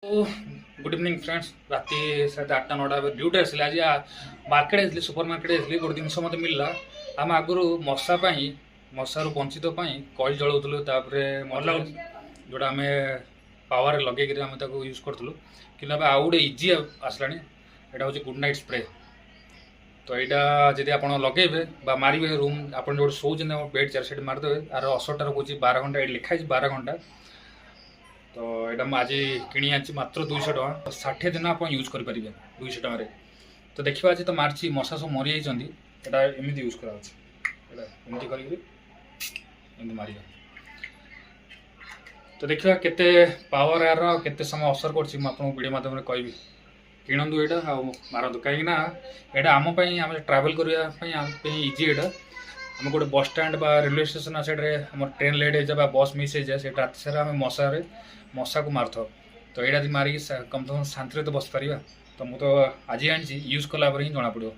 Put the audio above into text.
Good evening friends राति साढ़े 8-9 duty आसली आज मार्केट सुपर मार्केट गोटे जिन मत मिलला आम आगुरी मशारू वंचित कईल जलाऊलु जोटा आम पावर लगे यूज करूँ कि आउ गोटे इजी आसला यहाँ हूँ गुड नाइट स्प्रे। तो यहाँ जब आप लगे मारे रूम आप जो शोचे बेड 4 साइड मारिदे आर असरटा रोचे 12 घंटा ये लिखाई 12 घंटा। तो यहाँ मुझे आज किणी आनी मात्र 200 टका 60 दिन आप यूज करेंगे 200 टकर। तो देखा आज तो मार्च मशा सब मरी जाती एमती यूज करामती कर मार। तो देखा केते पावर यार केते समय असर कर माध्यम कहि किणु यहाँ मारतु कहीं यहाँ आम ट्रावेल करने इजी यहाँ आम गोटे bus stand railway station side आम ट्रेन लेट हो जाए बस मिस हो जाए से रात सारा आम मशा को मारथ। तो यहाँ मारिक कम से कम शांति तो बस पार। तो मुझे आज आनी यूज कला ही जना पड़ो।